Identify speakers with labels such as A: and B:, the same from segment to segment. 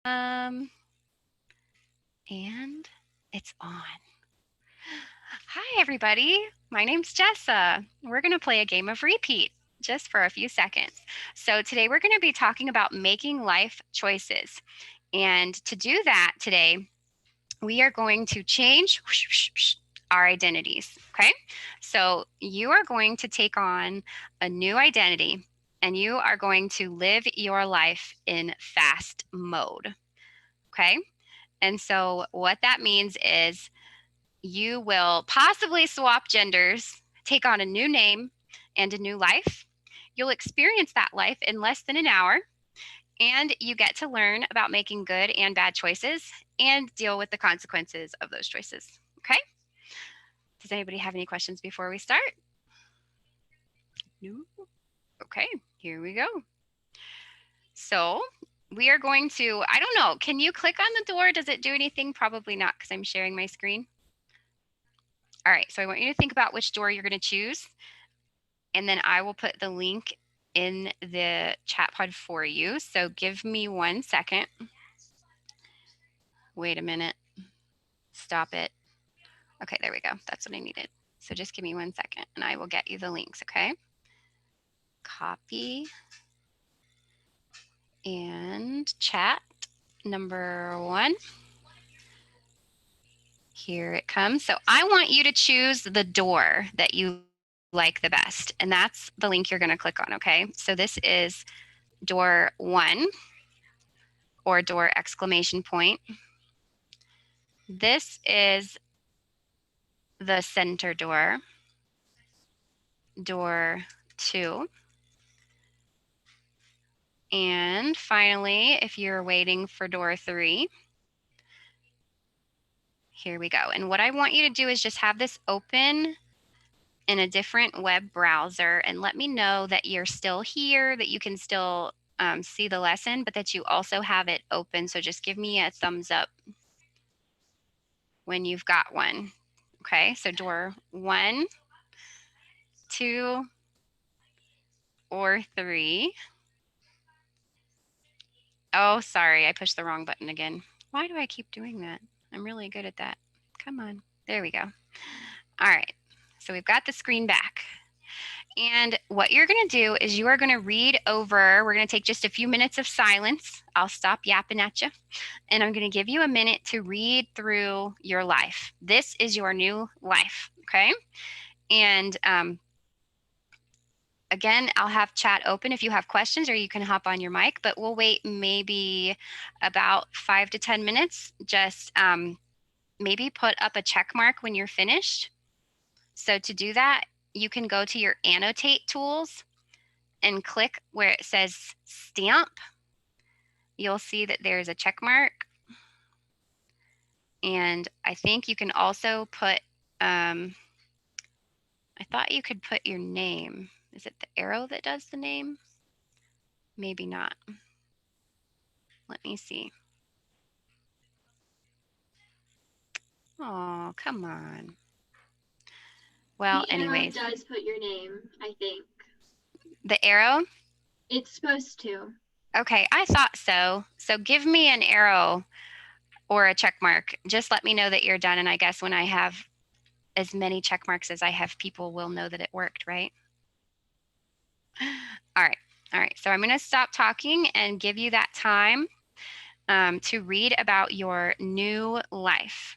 A: And it's on. Hi, everybody. My name's Jessa. We're going to play a game of repeat just for a few seconds. So today we're going to be talking about making life choices. And to do that today, we are going to change our identities. Okay. So you are going to take on a new identity and you are going to live your life in fast mode. Okay. And so what that means is you will possibly swap genders, take on a new name and a new life. You'll experience that life in less than an hour, and you get to learn about making good and bad choices and deal with the consequences of those choices. Okay? Does anybody have any questions before we start? No? Okay, here we go. So, we are going to, I don't know, can you click on the door? Does it do anything? Probably not because I'm sharing my screen. All right, so I want you to think about which door you're going to choose, and then I will put the link in the chat pod for you. So give me 1 second. Wait a minute. Stop it. Okay, there we go. That's what I needed. So just give me 1 second and I will get you the links, okay? Copy and chat number 1. Here it comes. So I want you to choose the door that you like the best, and that's the link you're going to click on, okay? So this is door 1 or door exclamation point. This is the center door, door 2. And finally, if you're waiting for door 3, here we go. And what I want you to do is just have this open in a different web browser and let me know that you're still here, that you can still see the lesson, but that you also have it open. So just give me a thumbs up when you've got one. Okay, so door 1, 2, or 3. Oh, sorry, I pushed the wrong button again. Why do I keep doing that? I'm really good at that. Come on. There we go. All right. So we've got the screen back. And what you're going to do is you are going to read over, we're going to take just a few minutes of silence. I'll stop yapping at you. And I'm going to give you a minute to read through your life. This is your new life. Okay. And again, I'll have chat open if you have questions or you can hop on your mic, but we'll wait maybe about 5 to 10 minutes. Just maybe put up a check mark when you're finished. So to do that, you can go to your annotate tools and click where it says stamp. You'll see that there's a check mark. And I think you can also put, I thought you could put your name. Is it the arrow that does the name? Maybe not. Let me see. Oh, come on. Well,
B: The arrow
A: anyways,
B: does put your name, I think.
A: the arrow?
B: It's supposed to.
A: Okay, I thought so. So give me an arrow or a check mark. Just let me know that you're done. And I guess when I have as many check marks as I have, people will know that it worked, right? All right. All right. So I'm going to stop talking and give you that time to read about your new life.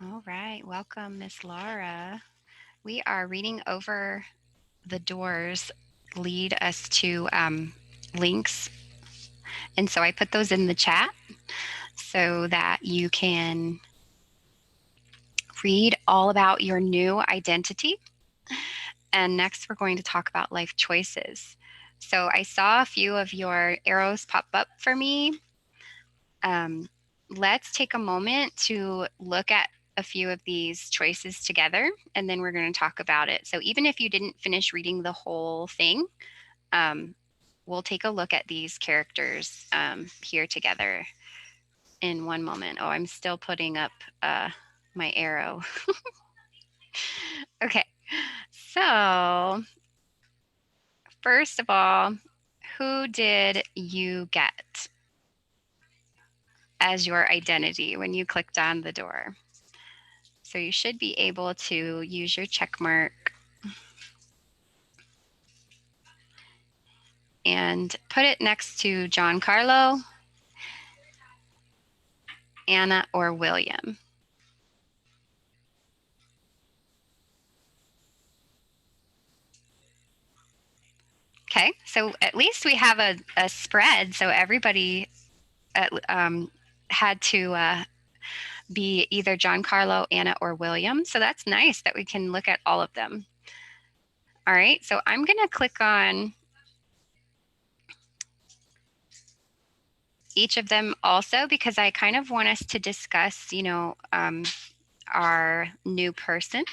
A: All right. Welcome, Miss Laura. We are reading over the doors lead us to links. And so I put those in the chat so that you can read all about your new identity. And next, we're going to talk about life choices. So I saw a few of your arrows pop up for me. Um, let's take a moment to look at a few of these choices together, and then we're going to talk about it. So even if you didn't finish reading the whole thing, um, we'll take a look at these characters here together in one moment. Oh, I'm still putting up my arrow. Okay, so first of all, who did you get as your identity when you clicked on the door? So you should be able to use your check mark and put it next to John Carlo, Anna, or William. Okay, so at least we have a spread. So everybody had to be either John Carlo, Anna, or William. So that's nice that we can look at all of them. All right, so I'm going to click on each of them also because I kind of want us to discuss, our new person.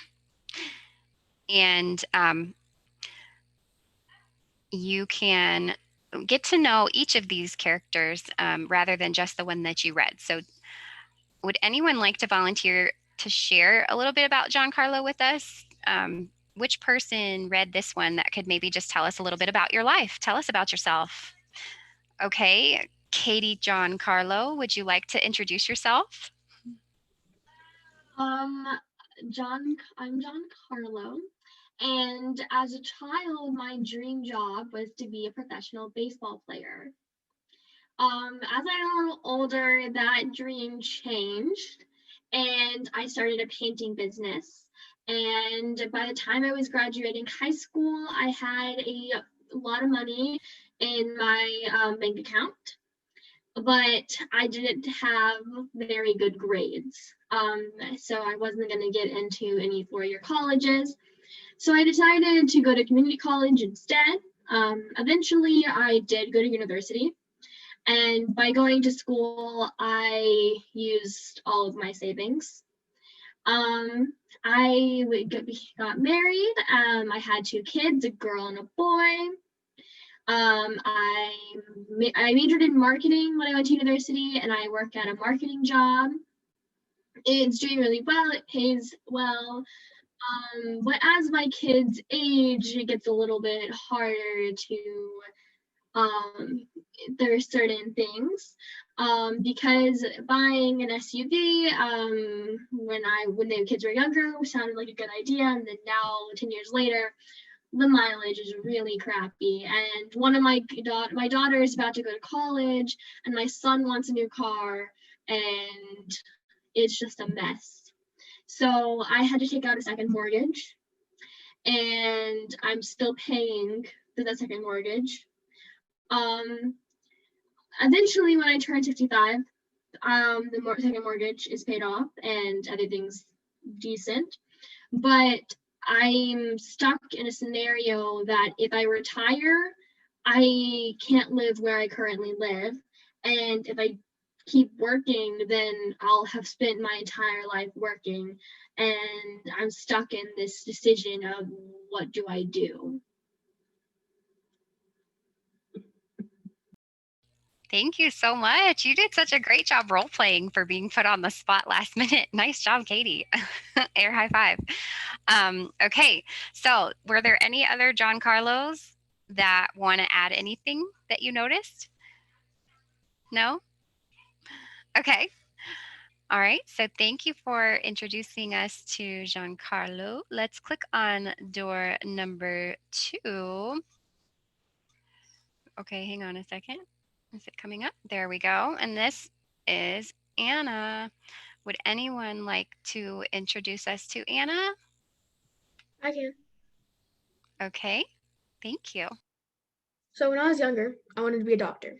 A: And you can get to know each of these characters rather than just the one that you read. So, would anyone like to volunteer to share a little bit about John Carlo with us? Which person read this one that could maybe just tell us a little bit about your life? Tell us about yourself. Okay, Katie John Carlo, would you like to introduce yourself?
B: Um, I'm John Carlo, and as a child, my dream job was to be a professional baseball player. As I got a little older, that dream changed, and I started a painting business. And by the time I was graduating high school, I had a lot of money in my bank account, but I didn't have very good grades. So I wasn't going to get into any 4 year colleges. So I decided to go to community college instead. Eventually, I did go to university. And by going to school, I used all of my savings. Um, I got married. I had 2 kids, a girl and a boy. I majored in marketing when I went to university, and I work at a marketing job. It's doing really well. It pays well. But as my kids age, it gets a little bit harder to um, there are certain things because buying an SUV when the kids were younger sounded like a good idea, and then now 10 years later the mileage is really crappy. And one of my daughter is about to go to college, and my son wants a new car, and it's just a mess. So I had to take out a second mortgage, and I'm still paying for the second mortgage. Um, Eventually, when I turn 65, the second mortgage is paid off and everything's decent. But I'm stuck in a scenario that if I retire, I can't live where I currently live. And if I keep working, then I'll have spent my entire life working. And I'm stuck in this decision of what do I do?
A: Thank you so much. You did such a great job role playing for being put on the spot last minute. Nice job, Katie. Air high five. Okay, so were there any other John Carlos that want to add anything that you noticed? No? Okay. All right. So thank you for introducing us to Giancarlo. Let's click on door number 2. Okay, hang on a second. Is it coming up? There we go. And this is Anna. Would anyone like to introduce us to Anna?
B: I can.
A: Okay, thank you.
B: So when I was younger, I wanted to be a doctor.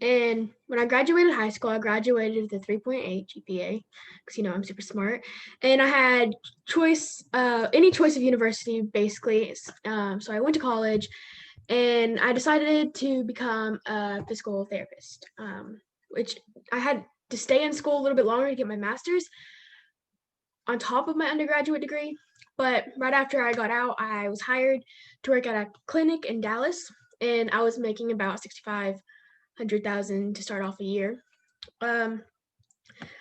B: And when I graduated high school, I graduated with a 3.8 GPA because I'm super smart. And I had any choice of university basically. So I went to college, and I decided to become a physical therapist, which I had to stay in school a little bit longer to get my master's on top of my undergraduate degree. But right after I got out, I was hired to work at a clinic in Dallas, and I was making about 65,000 to start off a year. Um,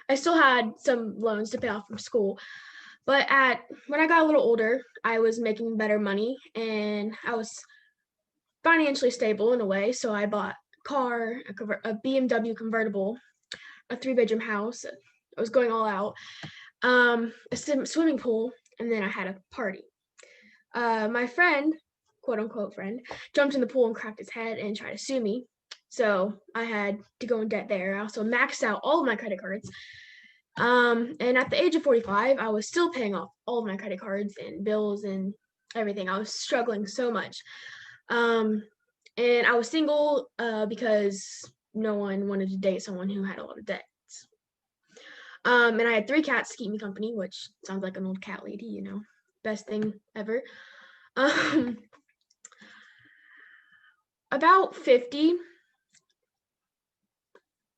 B: I still had some loans to pay off from school, but at when I got a little older, I was making better money and I was financially stable in a way. So I bought a car, a BMW convertible, a 3-bedroom house. I was going all out. A swimming pool, and then I had a party. My friend, quote unquote friend, jumped in the pool and cracked his head and tried to sue me. So I had to go in debt there. I also maxed out all of my credit cards. And at the age of 45, I was still paying off all of my credit cards and bills and everything. I was struggling so much. Um, and I was single because no one wanted to date someone who had a lot of debt. And I had 3 cats to keep me company, which sounds like an old cat lady, best thing ever. Um, about 50,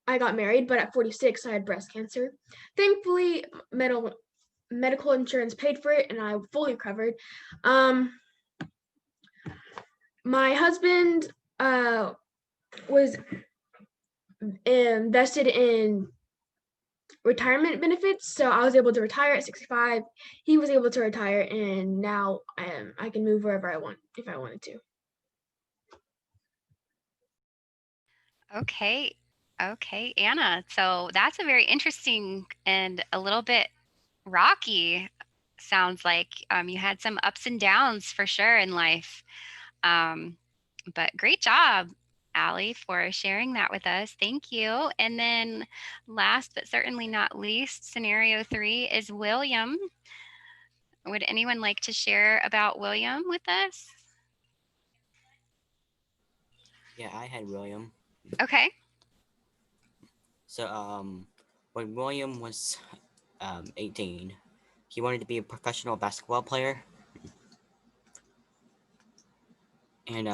B: I got married, but at 46, I had breast cancer. Thankfully, medical insurance paid for it, and I fully recovered. My husband was invested in retirement benefits, so I was able to retire at 65. He was able to retire, and now I can move wherever I want if I wanted to.
A: Okay, okay, Anna. So that's a very interesting and a little bit rocky. Sounds like you had some ups and downs for sure in life. Um, but great job, Allie, for sharing that with us. Thank you. And then, last but certainly not least, scenario 3 is William. Would anyone like to share about William with us?
C: Yeah, I had William.
A: Okay.
C: So when William was 18, he wanted to be a professional basketball player, and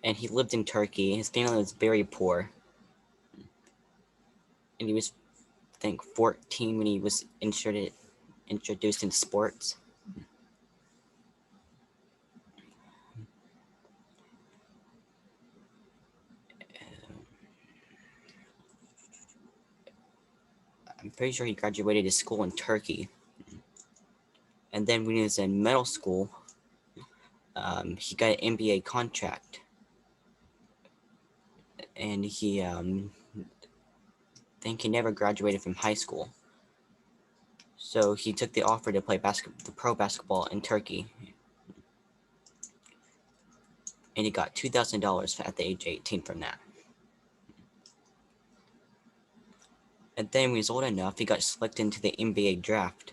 C: and he lived in Turkey. His family was very poor, and he was, I think, 14 when he was introduced in sports. I'm pretty sure he graduated his school in Turkey, and then when he was in middle school, he got an NBA contract, and he think he never graduated from high school. So he took the offer to play the pro basketball in Turkey, and he got $2,000 at the age of 18 from that. And then when he was old enough, he got selected into the NBA draft,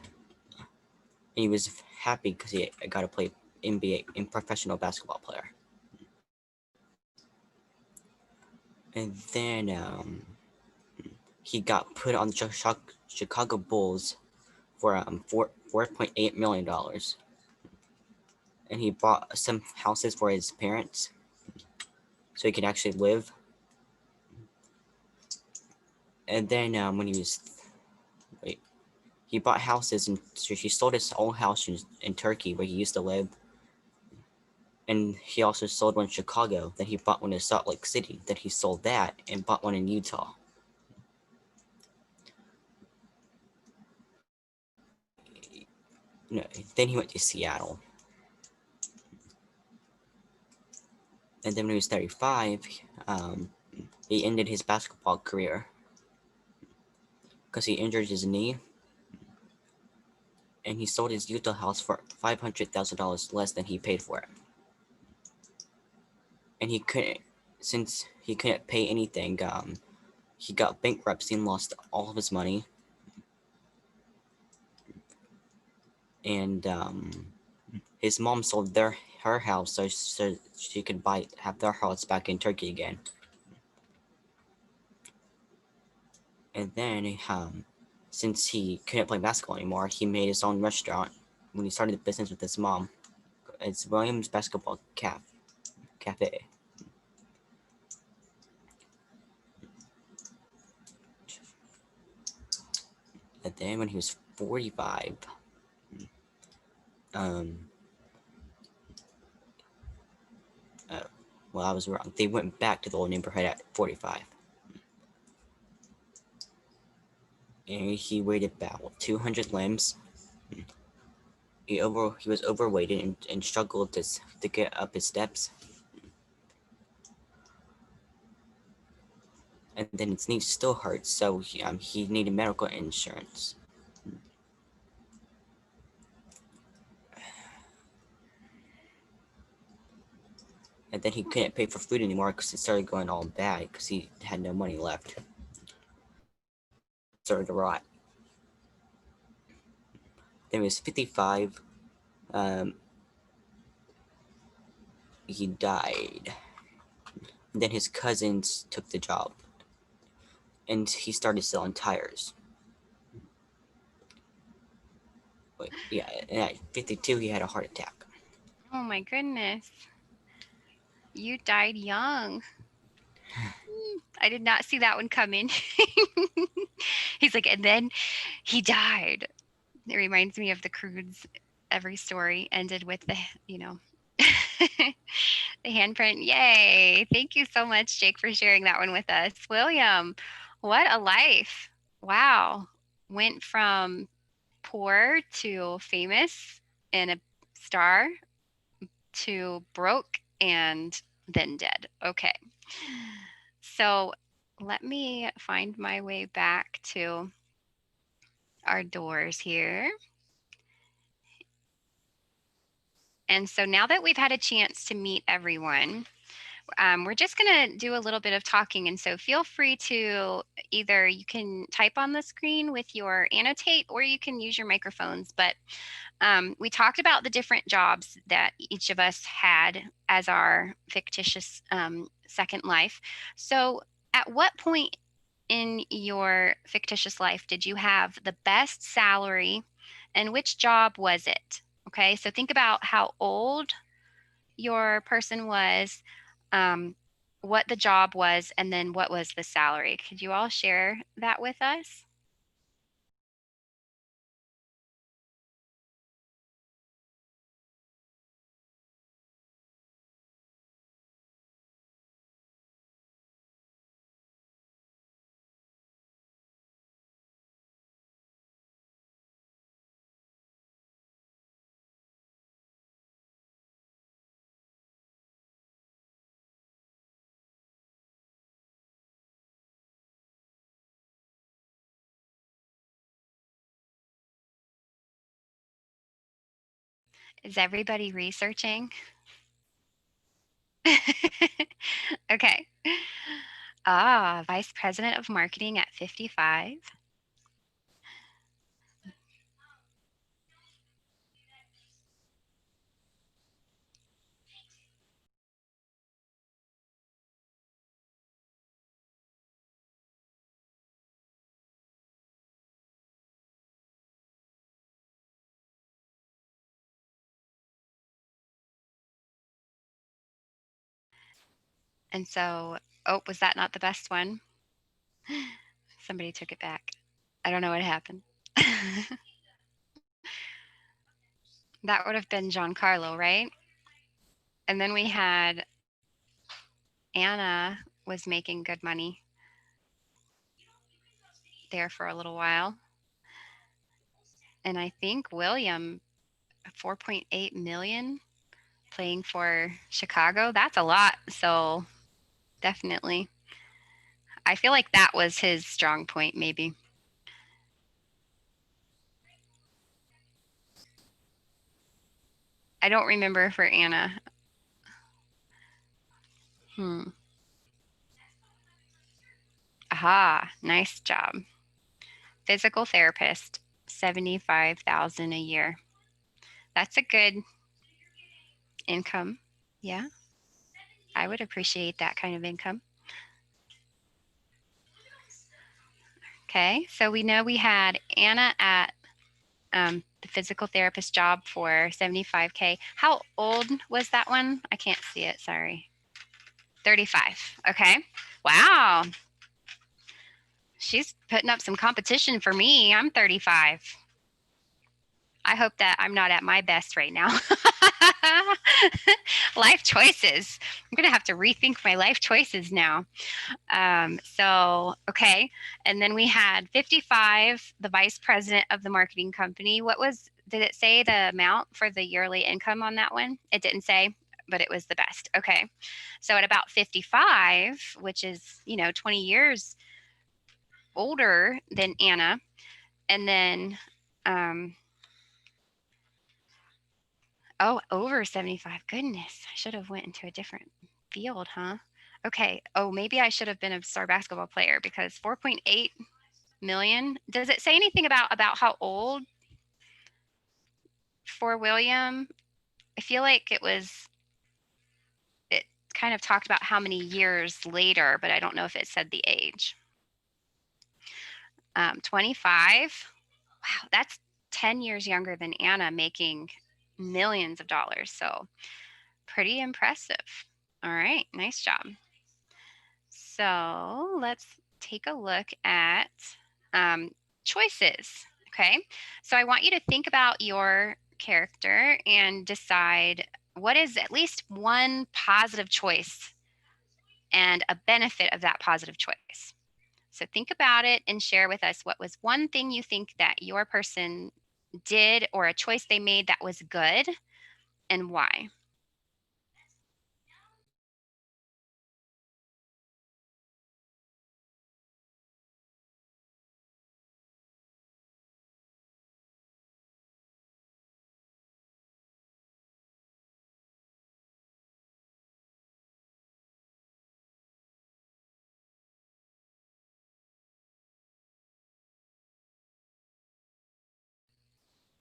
C: and he was happy because he got to play NBA in professional basketball player. And then he got put on the Chicago Bulls for $4.8 million, and he bought some houses for his parents so he could actually live. And then when he bought houses, and so he sold his old house in Turkey where he used to live. And he also sold one in Chicago. Then he bought one in Salt Lake City. Then he sold that and bought one in Utah. No, then he went to Seattle. And then when he was 35, he ended his basketball career because he injured his knee. And he sold his Utah house for $500,000 less than he paid for it. And he couldn't since he couldn't pay anything, he got bankruptcy and lost all of his money. And his mom sold her house so she could have their house back in Turkey again. And then, since he couldn't play basketball anymore, he made his own restaurant when he started the business with his mom. It's Williams Basketball Cafe. And then when he was 45, well, I was wrong. They went back to the old neighborhood at 45. And he weighed about 200 limbs. He was overweighted and struggled to get up his steps. And then his knees still hurt, so he needed medical insurance. And then he couldn't pay for food anymore because it started going all bad because he had no money left. Started to rot. Then he was 55. He died. Then his cousins took the job, and he started selling tires. Yeah, and at 52, he had a heart attack.
A: Oh my goodness. You died young. I did not see that one coming. He's like, and then he died. It reminds me of the Croods. Every story ended with the handprint. Yay. Thank you so much, Jake, for sharing that one with us. William, what a life. Wow. Went from poor to famous and a star to broke and then dead. Okay. So let me find my way back to our doors here. And so now that we've had a chance to meet everyone, we're just going to do a little bit of talking. And so feel free to either you can type on the screen with your annotate or you can use your microphones. But we talked about the different jobs that each of us had as our fictitious second life. So at what point in your fictitious life did you have the best salary and which job was it? Okay, so think about how old your person was, what the job was, and then what was the salary. Could you all share that with us? Is everybody researching? Okay. Vice President of Marketing at 55. And so, oh, was that not the best one? Somebody took it back. I don't know what happened. That would have been Giancarlo, right? And then we had Anna was making good money there for a little while. And I think William, 4.8 million playing for Chicago. That's a lot. So definitely. I feel like that was his strong point, maybe. I don't remember for Anna. Aha, nice job. Physical therapist, 75,000 a year. That's a good income. Yeah. I would appreciate that kind of income. Okay, so we know we had Anna at the physical therapist job for 75K. How old was that one? I can't see it, sorry. 35, okay. Wow. She's putting up some competition for me. I'm 35. I hope that I'm not at my best right now. Life choices. I'm going to have to rethink my life choices now. Okay. And then we had 55, the vice president of the marketing company. Did it say the amount for the yearly income on that one? It didn't say, but it was the best. Okay. So at about 55, which is, 20 years older than Anna, and then, over 75. Goodness, I should have went into a different field, huh? Okay. Oh, maybe I should have been a star basketball player because 4.8 million. Does it say anything about how old for William? I feel like it kind of talked about how many years later, but I don't know if it said the age. 25. Wow, that's 10 years younger than Anna, making millions of dollars. So pretty impressive. All right, nice job. So let's take a look at choices. Okay, so I want you to think about your character and decide what is at least one positive choice and a benefit of that positive choice. So think about it and share with us what was one thing you think that your person did or a choice they made that was good and why.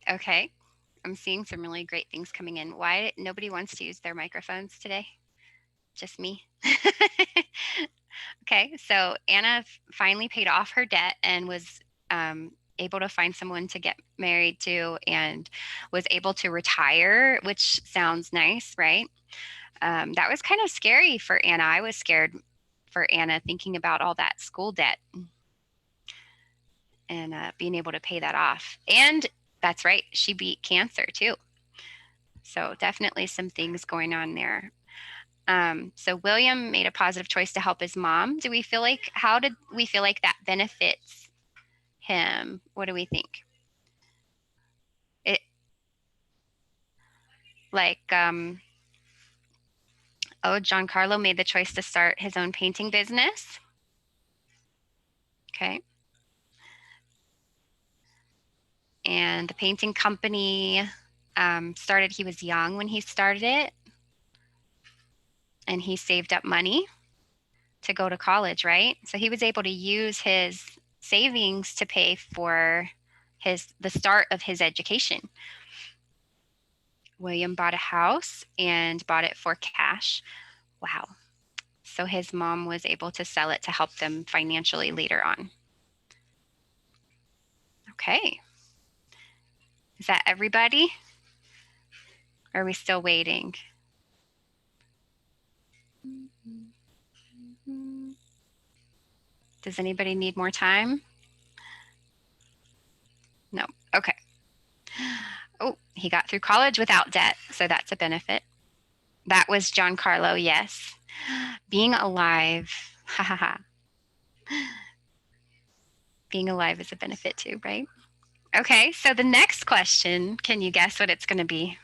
A: Okay, I'm seeing some really great things coming in. Why nobody wants to use their microphones today? Just me. Okay, so Anna finally paid off her debt and was able to find someone to get married to and was able to retire, which sounds nice, right? That was kind of scary for Anna. I was scared for Anna thinking about all that school debt and being able to pay that off. And that's right, she beat cancer too. So definitely some things going on there. So William made a positive choice to help his mom. How did we feel like that benefits him? What do we think? It like, Giancarlo made the choice to start his own painting business. Okay. And the painting company he was young when he started it. And he saved up money to go to college, right? So he was able to use his savings to pay for the start of his education. William bought a house and bought it for cash. Wow. So his mom was able to sell it to help them financially later on. Okay. Is that everybody? Or are we still waiting? Does anybody need more time? No. Okay. Oh, he got through college without debt, so that's a benefit. That was Giancarlo, yes. Being alive, ha ha ha. Being alive is a benefit too, right? Okay, so the next question, can you guess what it's going to be?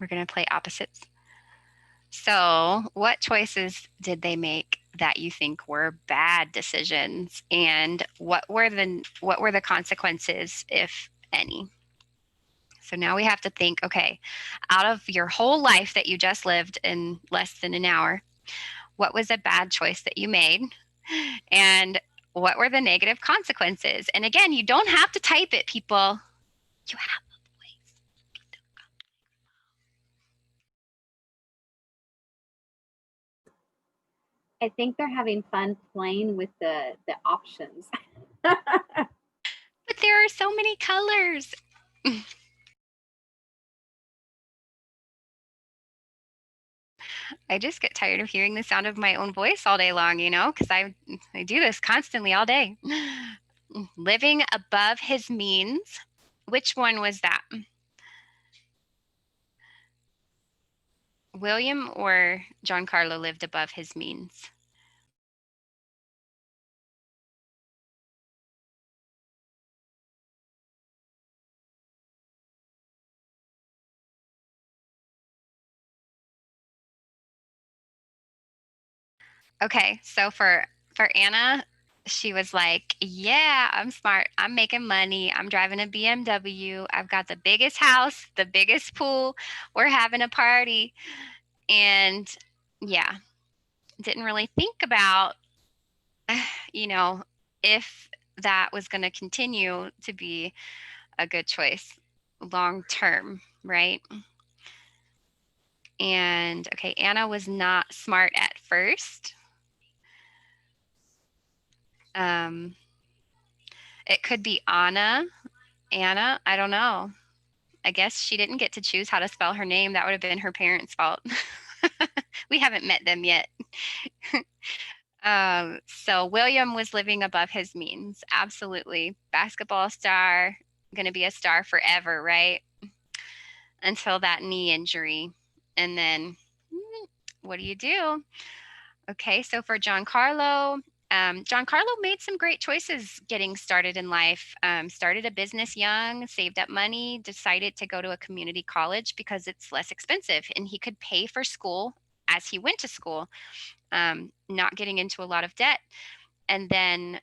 A: We're going to play opposites. So, what choices did they make that you think were bad decisions, and what were the consequences, if any? So now we have to think, okay, out of your whole life that you just lived in less than an hour, what was a bad choice that you made, and what were the negative consequences. And again, you don't have to type it, people. You have a voice.
D: I think they're having fun playing with the options.
A: But there are so many colors. I just get tired of hearing the sound of my own voice all day long, because I do this constantly all day. Living above his means. Which one was that? William or Giancarlo lived above his means? Okay, so for Anna, she was like, yeah, I'm smart. I'm making money. I'm driving a BMW. I've got the biggest house, the biggest pool. We're having a party. And yeah, didn't really think about, if that was going to continue to be a good choice long term, right? And okay, Anna was not smart at first. It could be Anna, I don't know. I guess she didn't get to choose how to spell her name. That would have been her parents' fault. We haven't met them yet. So William was living above his means. Absolutely. Basketball star, going to be a star forever, right? Until that knee injury. And then what do you do? Okay, so for Giancarlo, Giancarlo made some great choices getting started in life. Started a business young, saved up money, decided to go to a community college because it's less expensive and he could pay for school as he went to school, not getting into a lot of debt. And then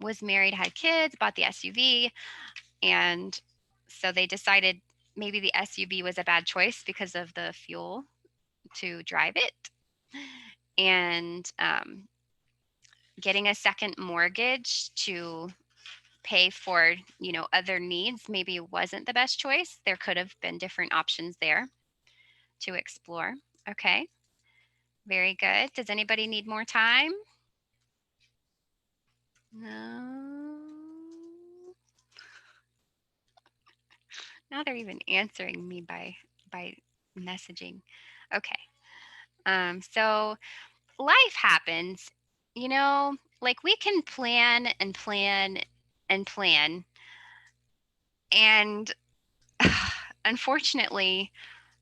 A: was married, had kids, bought the SUV. And so they decided maybe the SUV was a bad choice because of the fuel to drive it. And getting a second mortgage to pay for, other needs maybe wasn't the best choice. There could have been different options there to explore. Okay, very good. Does anybody need more time? No. Now they're even answering me by messaging. Okay. So life happens, like we can plan and plan and plan. And unfortunately,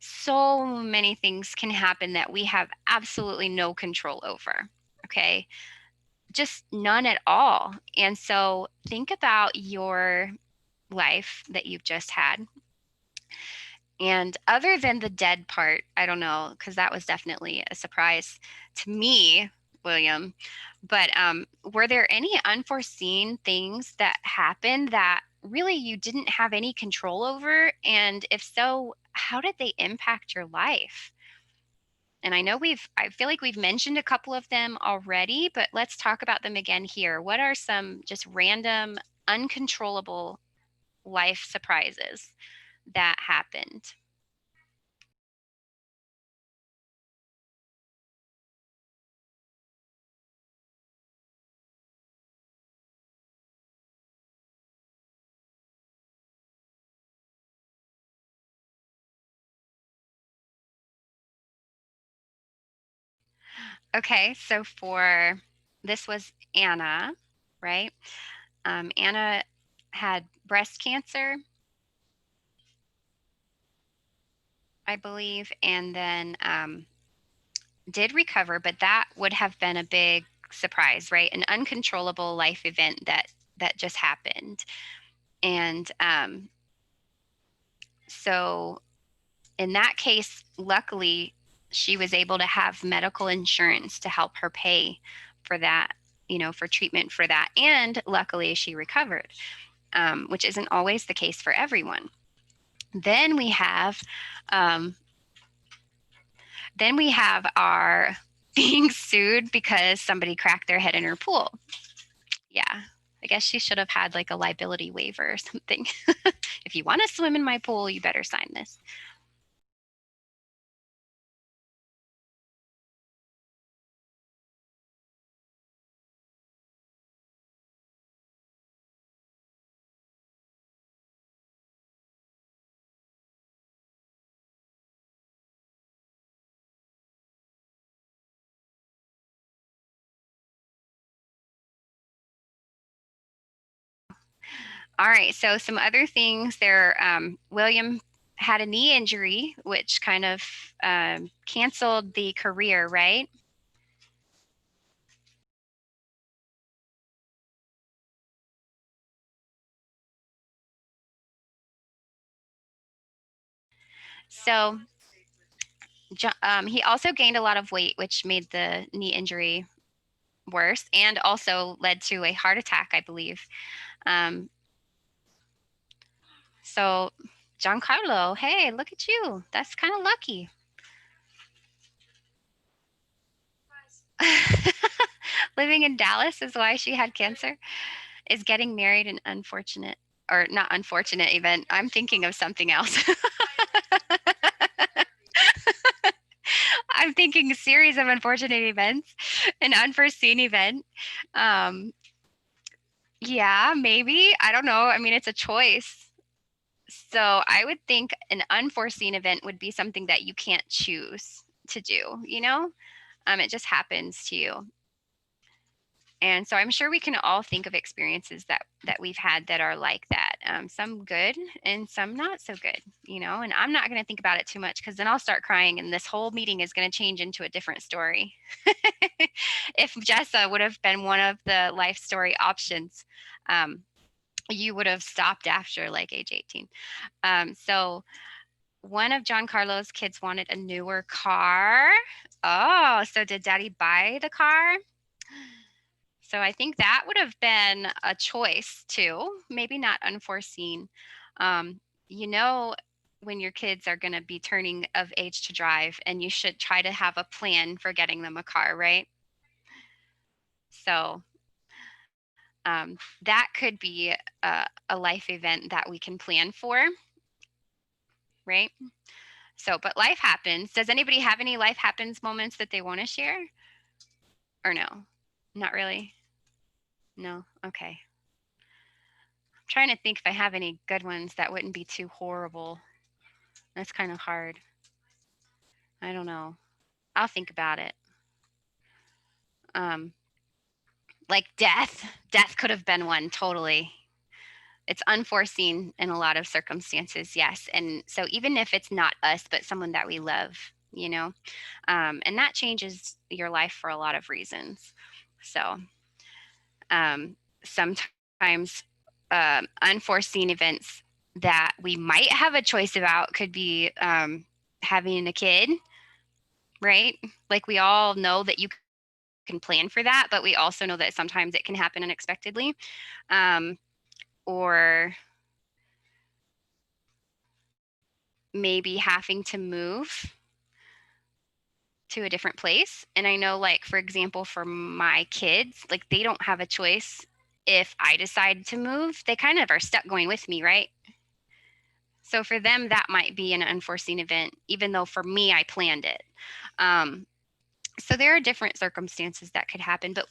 A: so many things can happen that we have absolutely no control over. Okay. Just none at all. And so think about your life that you've just had. And other than the dead part, I don't know, because that was definitely a surprise to me, William. But were there any unforeseen things that happened that really you didn't have any control over? And if so, how did they impact your life? And I feel like we've mentioned a couple of them already, but let's talk about them again here. What are some just random, uncontrollable life surprises that happened? Okay, so this was Anna, right? Anna had breast cancer, I believe, and then did recover, but that would have been a big surprise, right? An uncontrollable life event that just happened. And so in that case, luckily, she was able to have medical insurance to help her pay for that, for treatment for that. And luckily, she recovered, which isn't always the case for everyone. Then we have Then we have our being sued because somebody cracked their head in her pool. Yeah, I guess she should have had like a liability waiver or something. If you want to swim in my pool, you better sign this. All right, so some other things there. William had a knee injury, which kind of canceled the career, right? So he also gained a lot of weight, which made the knee injury worse and also led to a heart attack, I believe. So Giancarlo, hey, look at you. That's kind of lucky. Living in Dallas is why she had cancer. Is getting married an unfortunate or not unfortunate event? I'm thinking of something else. I'm thinking a series of unfortunate events, an unforeseen event. Yeah, maybe. I don't know. I mean, it's a choice. So I would think an unforeseen event would be something that you can't choose to do, you know? It just happens to you. And so I'm sure we can all think of experiences that we've had that are like that. Some good and some not so good, you know. And I'm not going to think about it too much because then I'll start crying, and this whole meeting is going to change into a different story. If Jessa would have been one of the life story options, you would have stopped after like age 18. So one of John Carlo's kids wanted a newer car. Oh, so did Daddy buy the car? So I think that would have been a choice too, maybe not unforeseen. You know, when your kids are going to be turning of age to drive, and you should try to have a plan for getting them a car, right? So that could be a life event that we can plan for, right? So, but life happens. Does anybody have any life happens moments that they want to share? Or no? Not really? No? Okay. I'm trying to think if I have any good ones that wouldn't be too horrible. That's kind of hard. I don't know. I'll think about it. Um, like death. Death could have been one, totally. It's unforeseen in a lot of circumstances, yes. And so even if it's not us, but someone that we love, you know, and that changes your life for a lot of reasons. So sometimes unforeseen events that we might have a choice about could be having a kid, right? Like we all know that you can plan for that, but we also know that sometimes it can happen unexpectedly. Or maybe having to move to a different place. And I know, like, for example, for my kids, like, they don't have a choice. If I decide to move, they kind of are stuck going with me, right? So for them, that might be an unforeseen event, even though for me, I planned it. So there are different circumstances that could happen. But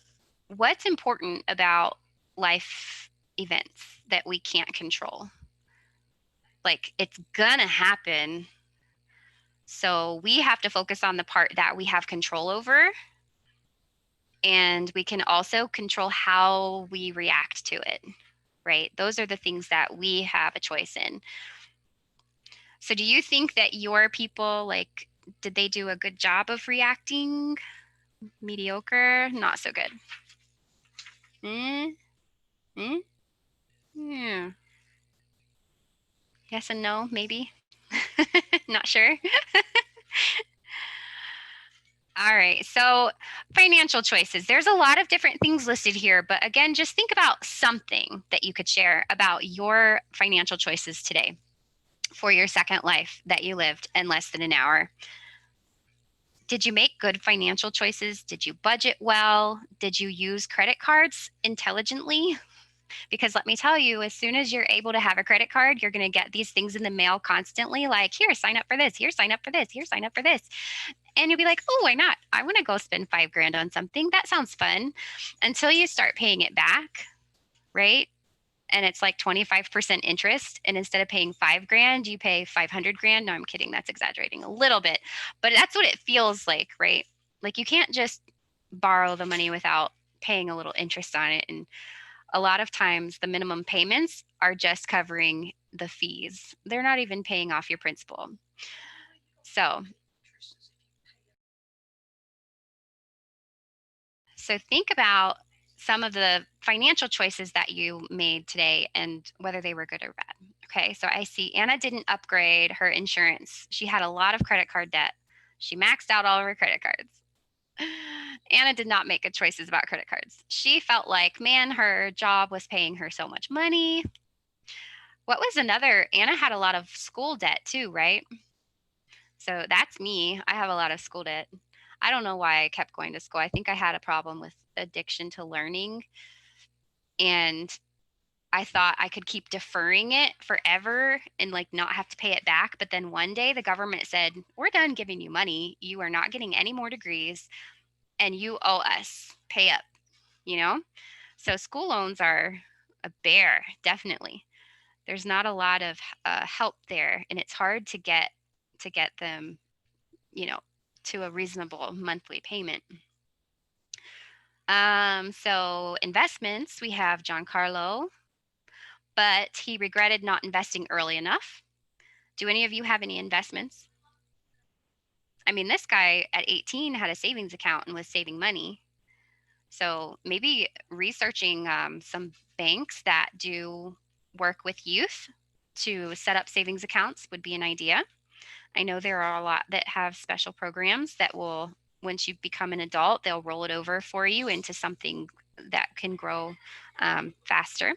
A: what's important about life events that we can't control? Like, it's gonna happen. So we have to focus on the part that we have control over. And we can also control how we react to it, right? Those are the things that we have a choice in. So do you think that your people, like, did they do a good job of reacting? Mediocre? Not so good. Mm? Mm? Yeah. Yes and no, maybe. Not sure. All right. So, financial choices. There's a lot of different things listed here, but again, just think about something that you could share about your financial choices today for your second life that you lived in less than an hour. Did you make good financial choices? Did you budget well? Did you use credit cards intelligently? Because let me tell you, as soon as you're able to have a credit card, you're going to get these things in the mail constantly like, here, sign up for this, here, sign up for this, here, sign up for this. And you'll be like, oh, why not? I want to go spend $5,000 on something. That sounds fun. Until you start paying it back, right? And it's like 25% interest. And instead of paying $5,000, you pay $500,000. No, I'm kidding. That's exaggerating a little bit. But that's what it feels like, right? Like you can't just borrow the money without paying a little interest on it. And a lot of times the minimum payments are just covering the fees. They're not even paying off your principal. So think about some of the financial choices that you made today and whether they were good or bad. Okay, so I see Anna didn't upgrade her insurance. She had a lot of credit card debt. She maxed out all of her credit cards. Anna did not make good choices about credit cards. She felt like, man, her job was paying her so much money. What was another? Anna had a lot of school debt too, right? So that's me. I have a lot of school debt. I don't know why I kept going to school. I think I had a problem with addiction to learning. And I thought I could keep deferring it forever and like not have to pay it back. But then one day the government said, we're done giving you money. You are not getting any more degrees and you owe us. Pay up, you know? So school loans are a bear, definitely. There's not a lot of help there, and it's hard to get them, you know, to a reasonable monthly payment. So investments, we have Giancarlo, but he regretted not investing early enough. Do any of you have any investments? I mean, this guy at 18 had a savings account and was saving money. So maybe researching some banks that do work with youth to set up savings accounts would be an idea. I know there are a lot that have special programs that will, once you become an adult, they'll roll it over for you into something that can grow faster.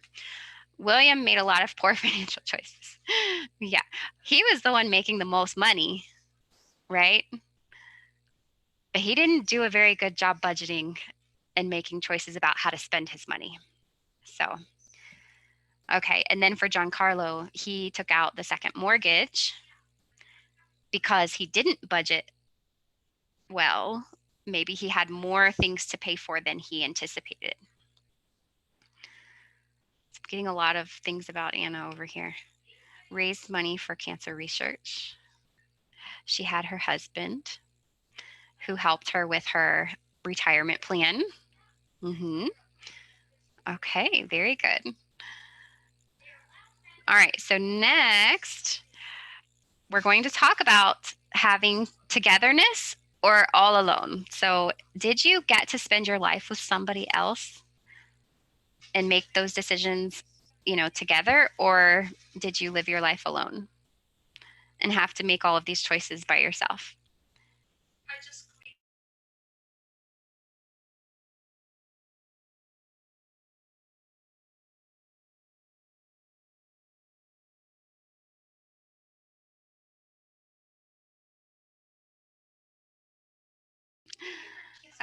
A: William made a lot of poor financial choices. Yeah, he was the one making the most money, right? But he didn't do a very good job budgeting and making choices about how to spend his money. So, okay. And then for Giancarlo, he took out the second mortgage because he didn't budget well. Maybe he had more things to pay for than he anticipated. I'm getting a lot of things about Anna over here. Raised money for cancer research. She had her husband who helped her with her retirement plan. Okay, very good. All right, so next, we're going to talk about having togetherness or all alone. So did you get to spend your life with somebody else and make those decisions, you know, together, or did you live your life alone and have to make all of these choices by yourself?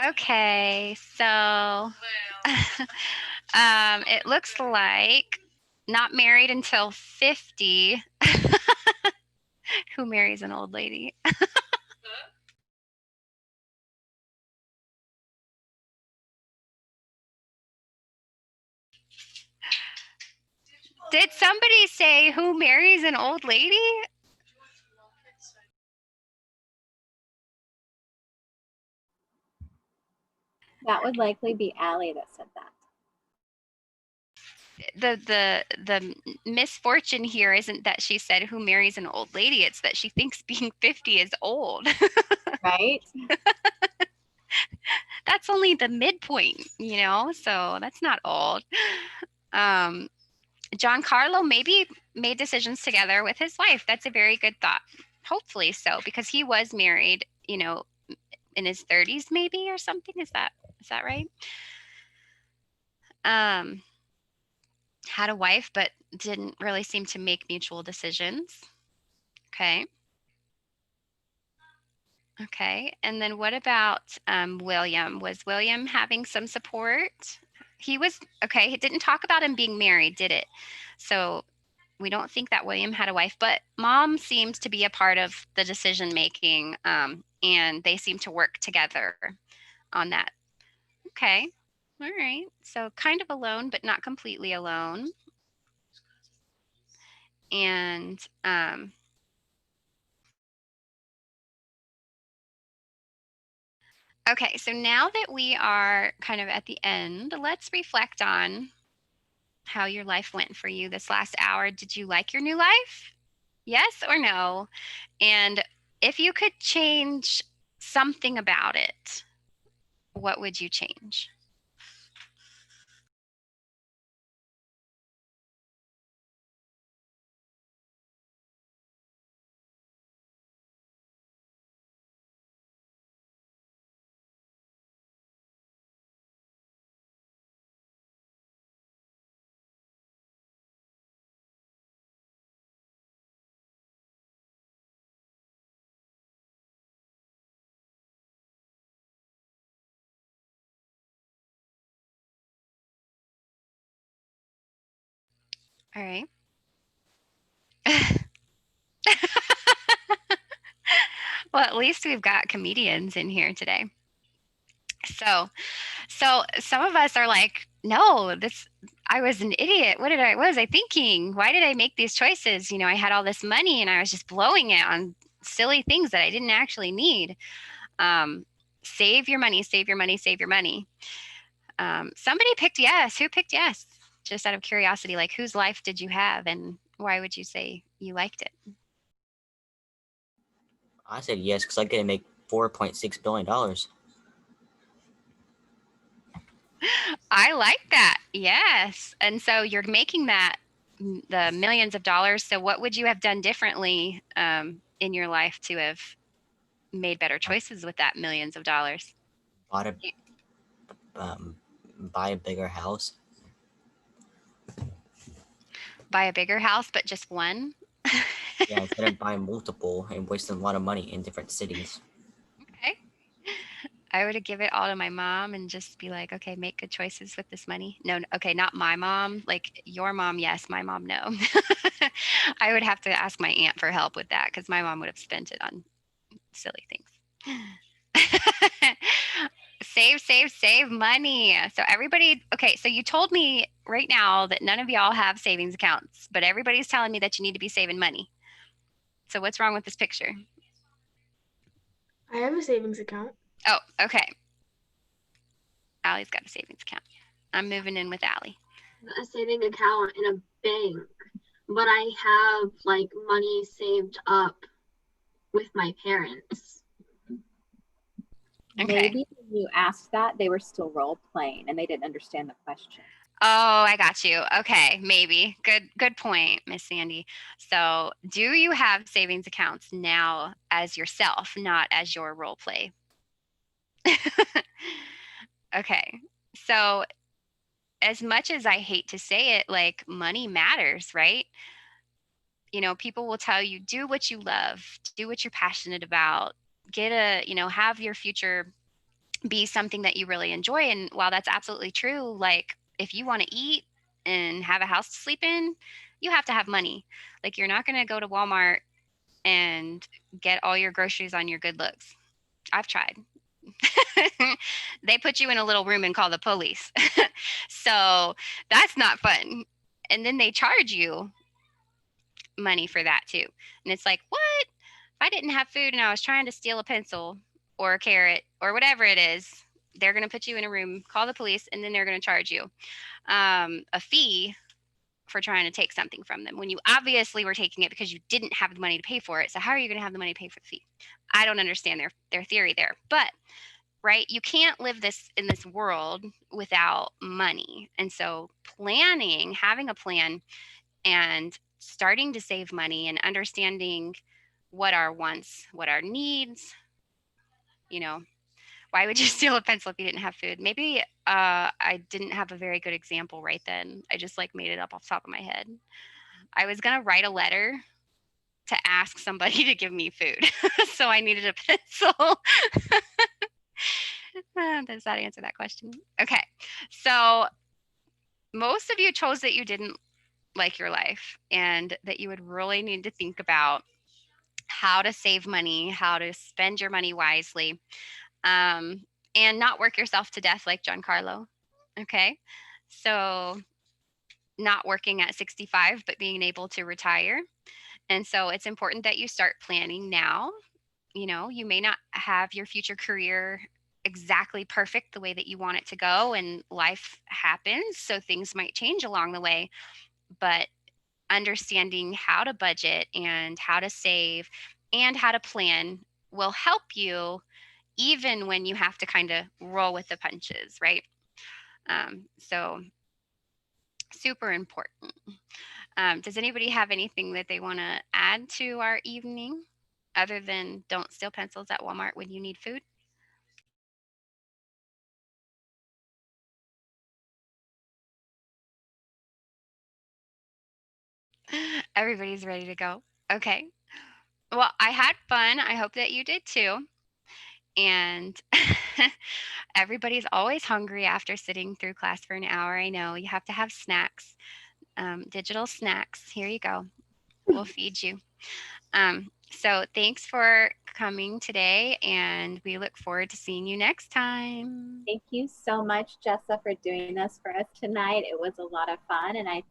A: Okay, so it looks like not married until 50. Who marries an old lady? Did somebody say who marries an old lady?
D: That would likely be Allie that said that.
A: The misfortune here isn't that she said who marries an old lady, it's that she thinks being 50 is old.
D: Right?
A: That's only the midpoint, you know, so that's not old. Giancarlo maybe made decisions together with his wife. That's a very good thought. Hopefully so, because he was married, you know, in his 30s maybe or something. Is that right? Had a wife, but didn't really seem to make mutual decisions. Okay. Okay. And then what about William? Was William having some support? He was, okay. It didn't talk about him being married, did it? So we don't think that William had a wife, but mom seems to be a part of the decision making, and they seem to work together on that. Okay. All right. So kind of alone, but not completely alone. And okay, so now that we are kind of at the end, let's reflect on how your life went for you this last hour. Did you like your new life? Yes or no? And if you could change something about it, what would you change? All right. Well, at least we've got comedians in here today. So some of us are like, no, this I was an idiot. What was I thinking? Why did I make these choices? I had all this money and I was just blowing it on silly things that I didn't actually need. Um, save your money, save your money, save your money. Somebody picked yes. Who picked yes? Just out of curiosity, like whose life did you have and why would you say you liked it?
C: I said yes because I get to make $4.6 billion.
A: I like that. Yes. And so you're making that the millions of dollars. So what would you have done differently in your life to have made better choices with that millions of dollars?
C: Bought a buy a bigger house.
A: Buy a bigger house, but just one?
C: Yeah, instead of buying multiple and wasting a lot of money in different cities.
A: Okay. I would have give it all to my mom and just be like, okay, make good choices with this money. No, okay, not my mom. Like your mom, yes. My mom, no. I would have to ask my aunt for help with that because my mom would have spent it on silly things. Save, save, save money. So everybody, okay, so you told me right now that none of y'all have savings accounts, but everybody's telling me that you need to be saving money. So what's wrong with this picture?
E: I have a savings account.
A: Oh, okay. Allie's got a savings account. I'm moving in with Allie.
B: A saving account in a bank, but I have like money saved up with my parents.
A: Okay.
D: Maybe when you asked that, they were still role playing and they didn't understand the question.
A: Oh, I got you. Okay, maybe. Good point, Miss Sandy. So, do you have savings accounts now as yourself, not as your role play? Okay. So, as much as I hate to say it, like money matters, right? People will tell you do what you love, do what you're passionate about, have your future be something that you really enjoy. And while that's absolutely true, like if you want to eat and have a house to sleep in, you have to have money. Like you're not going to go to Walmart and get all your groceries on your good looks. I've tried. They put you in a little room and call the police. So that's not fun. And then they charge you money for that too. And it's like, what? If I didn't have food and I was trying to steal a pencil or a carrot or whatever it is, they're going to put you in a room, call the police, and then they're going to charge you a fee for trying to take something from them when you obviously were taking it because you didn't have the money to pay for it. So how are you going to have the money to pay for the fee? I don't understand their theory there. But right, you can't live this in this world without money. And so having a plan and starting to save money and understanding what our wants, what our needs, you know, why would you steal a pencil if you didn't have food? Maybe I didn't have a very good example right then. I just like made it up off the top of my head. I was gonna write a letter to ask somebody to give me food. So I needed a pencil. Does that answer that question? Okay. So most of you chose that you didn't like your life and that you would really need to think about how to save money, how to spend your money wisely, and not work yourself to death like Giancarlo. Okay. So not working at 65, but being able to retire. And so it's important that you start planning now. You know, you may not have your future career exactly perfect the way that you want it to go, and life happens. So things might change along the way. But understanding how to budget and how to save and how to plan will help you even when you have to kind of roll with the punches, right? So super important. Does anybody have anything that they want to add to our evening other than don't steal pencils at Walmart when you need food? Everybody's ready to go. Okay. Well, I had fun. I hope that you did too. And everybody's always hungry after sitting through class for an hour. I know you have to have snacks, digital snacks. Here you go. We'll feed you. So thanks for coming today, and we look forward to seeing you next time.
D: Thank you so much, Jessa, for doing this for us tonight. It was a lot of fun, and I